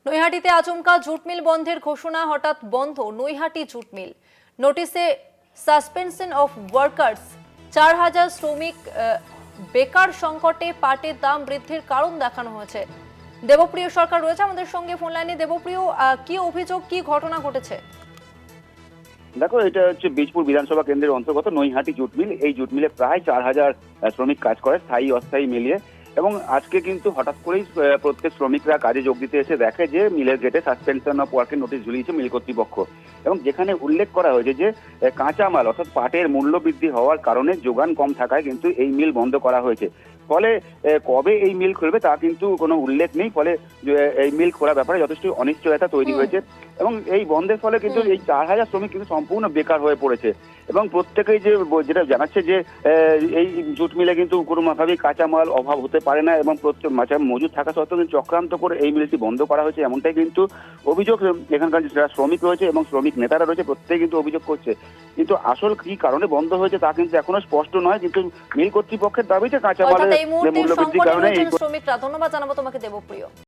নৈহাটিতে আচমকা jute mill বন্ধের ঘোষণা, হঠাৎ বন্ধ নৈহাটি জুট মিল। নোটিশে সাসপেনশন অফ ওয়ার্কার্স। 4,000 শ্রমিক বেকার সংকটে পাটের দাম বৃদ্ধির কারণ দেখানো হয়েছে। দেবপ্রিয় সরকার রয়েছে আমাদের সঙ্গে ফোন লাইনে। দেবপ্রিয়, কি অভিযোগ, কি ঘটনা ঘটেছে? দেখো, এটা হচ্ছে বীজপুর বিধানসভা কেন্দ্রের অন্তর্গত নৈহাটি জুট মিল। এই জুট মিলে প্রায় 4,000 শ্রমিক কাজ করে, স্থায়ী অস্থায়ী মিলিয়ে। এবং আজকে কিন্তু হঠাৎ করেই প্রত্যেক শ্রমিকরা কাজে যোগ দিতে এসে দেখে যে মিলের গেটে সাসপেনশন অফ ওয়ার্কের নোটিশ ঝুলিয়েছে মিল কর্তৃপক্ষ। এবং যেখানে উল্লেখ করা হয়েছে যে কাঁচামাল অর্থাৎ পাটের মূল্য বৃদ্ধি হওয়ার কারণে যোগান কম থাকায় কিন্তু এই মিল বন্ধ করা হয়েছে। ফলে কবে এই মিল খুলবে তা কিন্তু কোনো উল্লেখ নেই। ফলে এই মিল খোলার ব্যাপারে যথেষ্ট অনিশ্চয়তা তৈরি হয়েছে। এবং এই বন্ধের ফলে কিন্তু এই 4,000 শ্রমিক কিন্তু সম্পূর্ণ বেকার হয়ে পড়েছে। এবং প্রত্যেকেই যেটা জানাচ্ছে যে এই জুট মিলে কিন্তু কোনোভাবেই কাঁচামাল অভাব হতে পারে না, এবং মজুদ থাকা সত্ত্বেও কিন্তু চক্রান্ত করে এই মিলটি বন্ধ করা হয়েছে, এমনটাই কিন্তু অভিযোগ এখানকার যারা শ্রমিক রয়েছে এবং শ্রমিক নেতারা রয়েছে প্রত্যেকে কিন্তু অভিযোগ করছে। কিন্তু আসল কি কারণে বন্ধ হয়েছে তা কিন্তু এখনো স্পষ্ট নয়। কিন্তু মিল কর্তৃপক্ষের দাবি যে কাঁচামালের মূল্য বৃদ্ধির কারণে। শ্রমিকরা। ধন্যবাদ জানাবো তোমাকে দেবপ্রিয়।